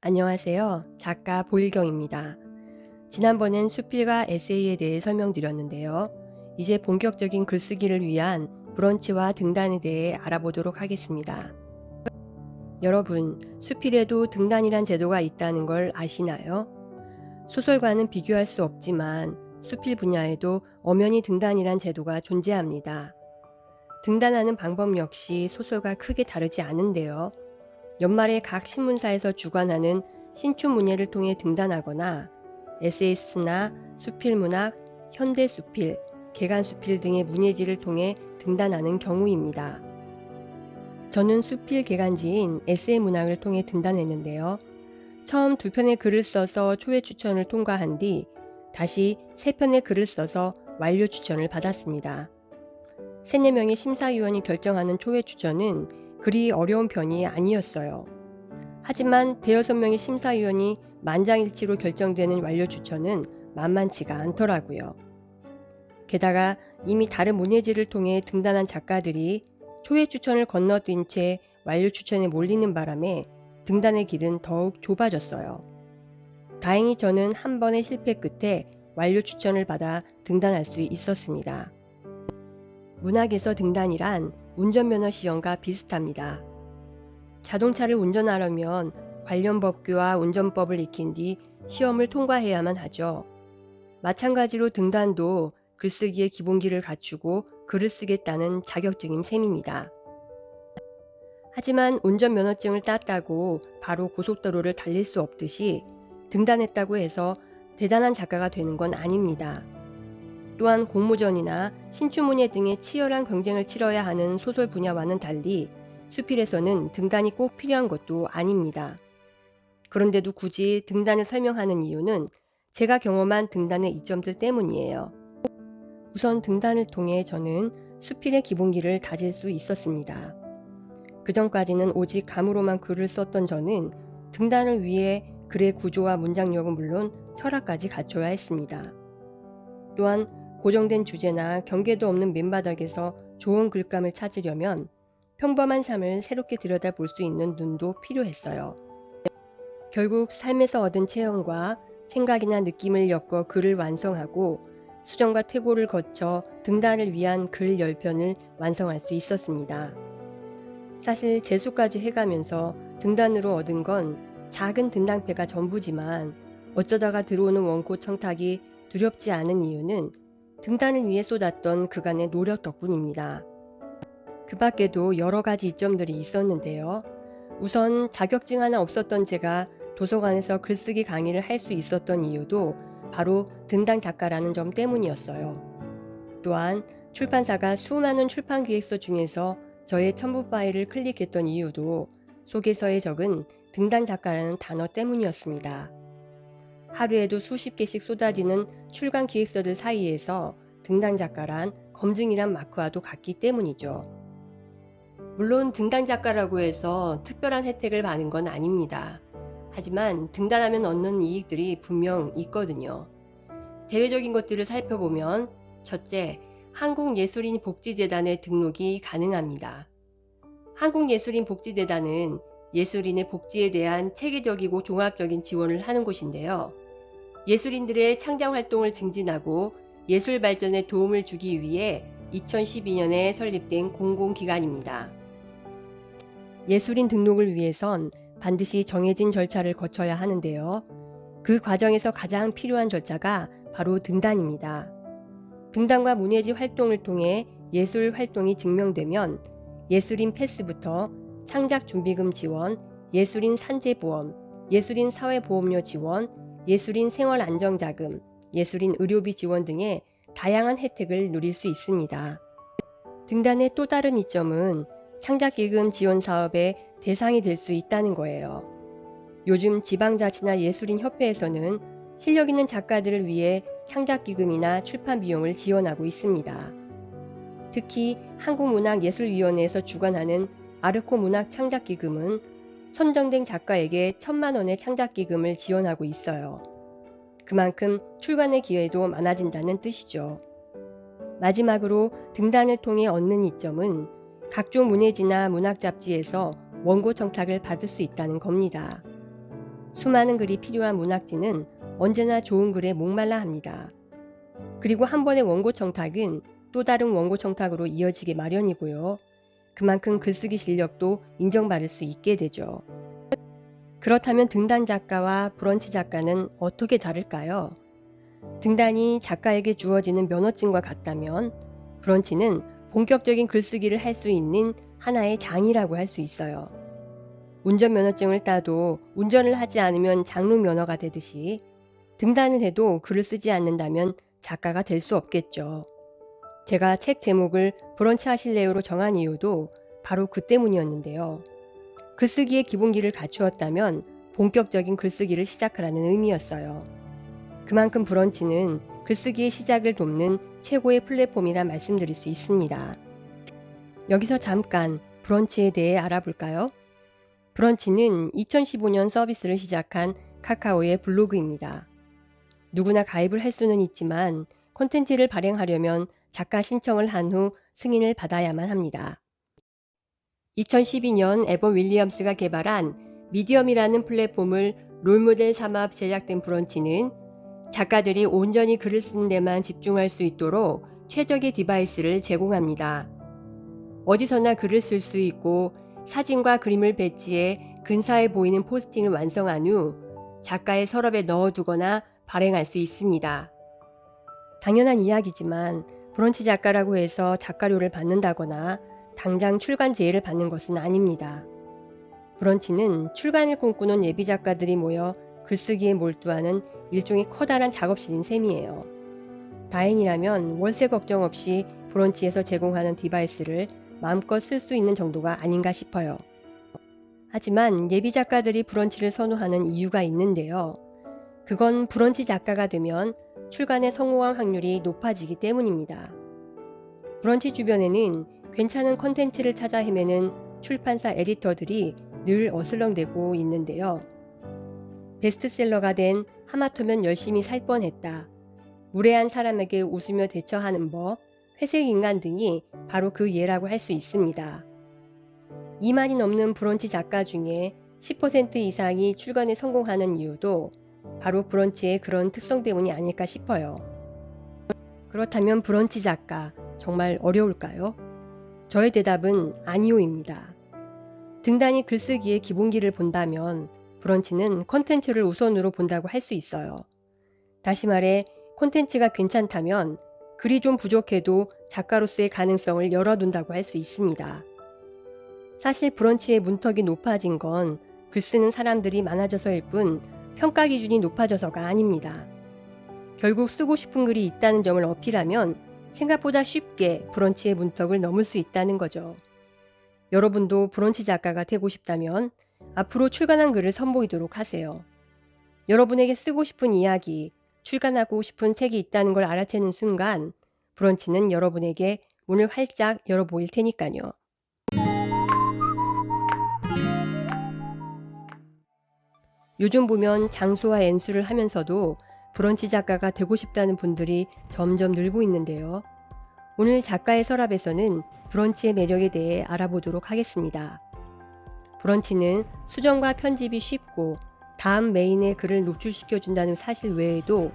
안녕하세요. 작가 보일경입니다. 지난번엔 수필과 에세이에 대해 설명드렸는데요. 이제 본격적인 글쓰기를 위한 브런치와 등단에 대해 알아보도록 하겠습니다. 여러분, 수필에도 등단이란 제도가 있다는 걸 아시나요? 소설과는 비교할 수 없지만 수필 분야에도 엄연히 등단이란 제도가 존재합니다. 등단하는 방법 역시 소설과 크게 다르지 않은데요. 연말에 각 신문사에서 주관하는 신춘문예를 통해 등단하거나 에세이스트나 수필문학, 현대수필, 개간수필 등의 문예지를 통해 등단하는 경우입니다. 저는 수필 개간지인 에세이문학을 통해 등단했는데요. 처음 2편의 글을 써서 초회 추천을 통과한 뒤 다시 3편의 글을 써서 완료 추천을 받았습니다. 3~4명의 심사위원이 결정하는 초회 추천은 그리 어려운 편이 아니었어요. 하지만 5~6명의 심사위원이 만장일치로 결정되는 완료 추천은 만만치가 않더라고요. 게다가 이미 다른 문예지를 통해 등단한 작가들이 초회 추천을 건너뛴 채 완료 추천에 몰리는 바람에 등단의 길은 더욱 좁아졌어요. 다행히 저는 한 번의 실패 끝에 완료 추천을 받아 등단할 수 있었습니다. 문학에서 등단이란 운전면허 시험과 비슷합니다. 자동차를 운전하려면 관련 법규와 운전법을 익힌 뒤 시험을 통과해야만 하죠. 마찬가지로 등단도 글쓰기의 기본기를 갖추고 글을 쓰겠다는 자격증인 셈입니다. 하지만 운전면허증을 땄다고 바로 고속도로를 달릴 수 없듯이 등단했다고 해서 대단한 작가가 되는 건 아닙니다. 또한 공모전이나 신춘문예 등의 치열한 경쟁을 치러야 하는 소설 분야와는 달리 수필에서는 등단이 꼭 필요한 것도 아닙니다. 그런데도 굳이 등단을 설명하는 이유는 제가 경험한 등단의 이점들 때문이에요. 우선 등단을 통해 저는 수필의 기본기를 다질 수 있었습니다. 그전까지는 오직 감으로만 글을 썼던 저는 등단을 위해 글의 구조와 문장력은 물론 철학까지 갖춰야 했습니다. 또한 고정된 주제나 경계도 없는 맨바닥에서 좋은 글감을 찾으려면 평범한 삶을 새롭게 들여다볼 수 있는 눈도 필요했어요. 결국 삶에서 얻은 체험과 생각이나 느낌을 엮어 글을 완성하고 수정과 퇴고를 거쳐 등단을 위한 글 10편을 완성할 수 있었습니다. 사실 재수까지 해가면서 등단으로 얻은 건 작은 등단패가 전부지만 어쩌다가 들어오는 원고 청탁이 두렵지 않은 이유는 등단을 위해 쏟았던 그간의 노력 덕분입니다. 그 밖에도 여러 가지 이점들이 있었는데요. 우선 자격증 하나 없었던 제가 도서관에서 글쓰기 강의를 할 수 있었던 이유도 바로 등단 작가라는 점 때문이었어요. 또한 출판사가 수많은 출판 기획서 중에서 저의 첨부 파일을 클릭했던 이유도 속에서에 적은 등단 작가라는 단어 때문이었습니다. 하루에도 수십 개씩 쏟아지는 출간 기획서들 사이에서 등단 작가란 검증이란 마크와도 같기 때문이죠. 물론 등단 작가라고 해서 특별한 혜택을 받은 건 아닙니다. 하지만 등단하면 얻는 이익들이 분명 있거든요. 대외적인 것들을 살펴보면 첫째, 한국예술인복지재단에 등록이 가능합니다. 한국예술인복지재단은 예술인의 복지에 대한 체계적이고 종합적인 지원을 하는 곳인데요. 예술인들의 창작 활동을 증진하고 예술 발전에 도움을 주기 위해 2012년에 설립된 공공기관입니다. 예술인 등록을 위해선 반드시 정해진 절차를 거쳐야 하는데요. 그 과정에서 가장 필요한 절차가 바로 등단입니다. 등단과 문예지 활동을 통해 예술 활동이 증명되면 예술인 패스부터 창작 준비금 지원, 예술인 산재보험, 예술인 사회보험료 지원, 예술인 생활안정자금, 예술인 의료비 지원 등의 다양한 혜택을 누릴 수 있습니다. 등단의 또 다른 이점은 창작기금 지원 사업의 대상이 될 수 있다는 거예요. 요즘 지방자치나 예술인협회에서는 실력 있는 작가들을 위해 창작기금이나 출판 비용을 지원하고 있습니다. 특히 한국문학예술위원회에서 주관하는 아르코 문학창작기금은 선정된 작가에게 1,000만 원의 창작기금을 지원하고 있어요. 그만큼 출간의 기회도 많아진다는 뜻이죠. 마지막으로 등단을 통해 얻는 이점은 각종 문예지나 문학 잡지에서 원고 청탁을 받을 수 있다는 겁니다. 수많은 글이 필요한 문학지는 언제나 좋은 글에 목말라 합니다. 그리고 한 번의 원고 청탁은 또 다른 원고 청탁으로 이어지게 마련이고요. 그만큼 글쓰기 실력도 인정받을 수 있게 되죠. 그렇다면 등단 작가와 브런치 작가는 어떻게 다를까요? 등단이 작가에게 주어지는 면허증과 같다면 브런치는 본격적인 글쓰기를 할 수 있는 하나의 장이라고 할 수 있어요. 운전면허증을 따도 운전을 하지 않으면 장롱 면허가 되듯이 등단을 해도 글을 쓰지 않는다면 작가가 될 수 없겠죠. 제가 책 제목을 브런치 하실래요로 정한 이유도 바로 그 때문이었는데요. 글쓰기의 기본기를 갖추었다면 본격적인 글쓰기를 시작하라는 의미였어요. 그만큼 브런치는 글쓰기의 시작을 돕는 최고의 플랫폼이라 말씀드릴 수 있습니다. 여기서 잠깐 브런치에 대해 알아볼까요? 브런치는 2015년 서비스를 시작한 카카오의 블로그입니다. 누구나 가입을 할 수는 있지만 콘텐츠를 발행하려면 작가 신청을 한 후 승인을 받아야만 합니다. 2012년 에번 윌리엄스가 개발한 미디엄이라는 플랫폼을 롤모델 삼아 제작된 브런치는 작가들이 온전히 글을 쓰는 데만 집중할 수 있도록 최적의 디바이스를 제공합니다. 어디서나 글을 쓸 수 있고 사진과 그림을 배치해 근사해 보이는 포스팅을 완성한 후 작가의 서랍에 넣어두거나 발행할 수 있습니다. 당연한 이야기지만 브런치 작가라고 해서 작가료를 받는다거나 당장 출간 제의를 받는 것은 아닙니다. 브런치는 출간을 꿈꾸는 예비 작가들이 모여 글쓰기에 몰두하는 일종의 커다란 작업실인 셈이에요. 다행이라면 월세 걱정 없이 브런치에서 제공하는 디바이스를 마음껏 쓸 수 있는 정도가 아닌가 싶어요. 하지만 예비 작가들이 브런치를 선호하는 이유가 있는데요. 그건 브런치 작가가 되면 출간에 성공할 확률이 높아지기 때문입니다. 브런치 주변에는 괜찮은 컨텐츠를 찾아 헤매는 출판사 에디터들이 늘 어슬렁대고 있는데요. 베스트셀러가 된 하마터면 열심히 살 뻔했다, 무례한 사람에게 웃으며 대처하는 법, 회색인간 등이 바로 그 예라고 할 수 있습니다. 2만이 넘는 브런치 작가 중에 10% 이상이 출간에 성공하는 이유도 바로 브런치의 그런 특성 때문이 아닐까 싶어요. 그렇다면 브런치 작가 정말 어려울까요? 저의 대답은 아니오입니다. 등단이 글쓰기의 기본기를 본다면 브런치는 콘텐츠를 우선으로 본다고 할 수 있어요. 다시 말해 콘텐츠가 괜찮다면 글이 좀 부족해도 작가로서의 가능성을 열어둔다고 할 수 있습니다. 사실 브런치의 문턱이 높아진 건 글 쓰는 사람들이 많아져서일 뿐 평가 기준이 높아져서가 아닙니다. 결국 쓰고 싶은 글이 있다는 점을 어필하면 생각보다 쉽게 브런치의 문턱을 넘을 수 있다는 거죠. 여러분도 브런치 작가가 되고 싶다면 앞으로 출간한 글을 선보이도록 하세요. 여러분에게 쓰고 싶은 이야기, 출간하고 싶은 책이 있다는 걸 알아채는 순간 브런치는 여러분에게 문을 활짝 열어 보일 테니까요. 요즘 보면 장소와 연수를 하면서도 브런치 작가가 되고 싶다는 분들이 점점 늘고 있는데요. 오늘 작가의 서랍에서는 브런치의 매력에 대해 알아보도록 하겠습니다. 브런치는 수정과 편집이 쉽고 다음 메인에 글을 노출시켜준다는 사실 외에도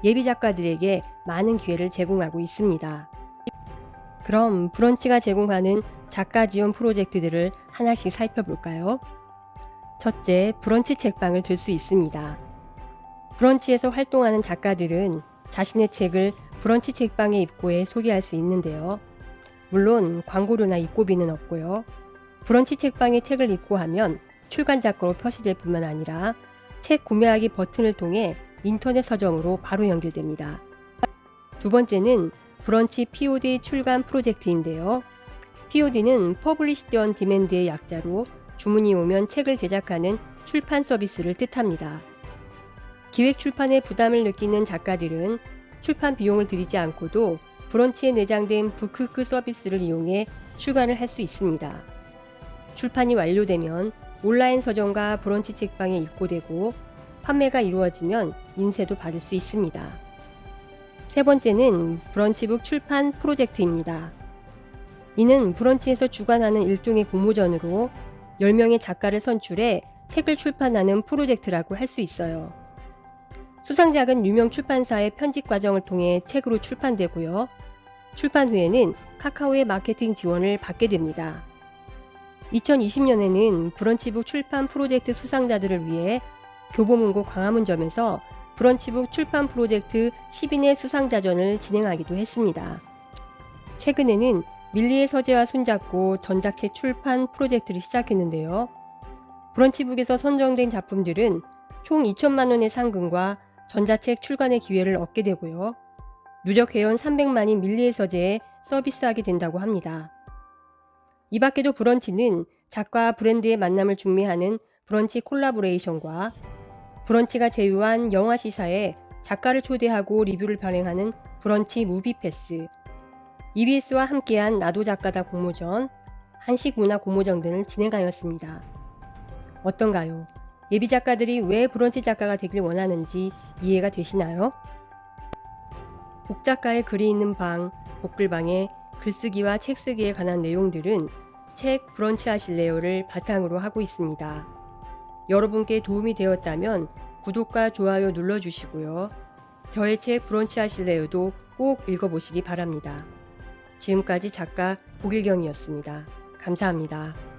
예비 작가들에게 많은 기회를 제공하고 있습니다. 그럼 브런치가 제공하는 작가 지원 프로젝트들을 하나씩 살펴볼까요? 첫째, 브런치 책방을 들 수 있습니다. 브런치에서 활동하는 작가들은 자신의 책을 브런치 책방에 입고해 소개할 수 있는데요. 물론 광고료나 입고비는 없고요. 브런치 책방에 책을 입고하면 출간 작가로 표시될 뿐만 아니라 책 구매하기 버튼을 통해 인터넷 서점으로 바로 연결됩니다. 두 번째는 브런치 POD 출간 프로젝트인데요. POD는 Published on Demand의 약자로 주문이 오면 책을 제작하는 출판 서비스를 뜻합니다. 기획 출판에 부담을 느끼는 작가들은 출판 비용을 들이지 않고도 브런치에 내장된 북크크 서비스를 이용해 출간을 할 수 있습니다. 출판이 완료되면 온라인 서점과 브런치 책방에 입고되고 판매가 이루어지면 인쇄도 받을 수 있습니다. 세 번째는 브런치북 출판 프로젝트입니다. 이는 브런치에서 주관하는 일종의 공모전으로 10명의 작가를 선출해 책을 출판하는 프로젝트라고 할 수 있어요. 수상작은 유명 출판사의 편집 과정을 통해 책으로 출판되고요. 출판 후에는 카카오의 마케팅 지원을 받게 됩니다. 2020년에는 브런치북 출판 프로젝트 수상자들을 위해 교보문고 광화문점에서 브런치북 출판 프로젝트 10인의 수상자전을 진행하기도 했습니다. 최근에는 밀리의 서재와 손잡고 전작책 출판 프로젝트를 시작했는데요. 브런치북에서 선정된 작품들은 총 2천만 원의 상금과 전자책 출간의 기회를 얻게 되고요. 누적 회원 300만인 밀리의 서재에 서비스하게 된다고 합니다. 이 밖에도 브런치는 작가와 브랜드의 만남을 중미하는 브런치 콜라보레이션과 브런치가 제휴한 영화 시사에 작가를 초대하고 리뷰를 발행하는 브런치 무비패스, EBS와 함께한 나도 작가다 공모전, 한식문화 공모전 등을 진행하였습니다. 어떤가요? 예비 작가들이 왜 브런치 작가가 되길 원하는지 이해가 되시나요? 복작가의 글이 있는 방, 복글방의 글쓰기와 책쓰기에 관한 내용들은 책 브런치 하실래요를 바탕으로 하고 있습니다. 여러분께 도움이 되었다면 구독과 좋아요 눌러주시고요. 저의 책 브런치 하실래요도 꼭 읽어보시기 바랍니다. 지금까지 작가 복일경이었습니다. 감사합니다.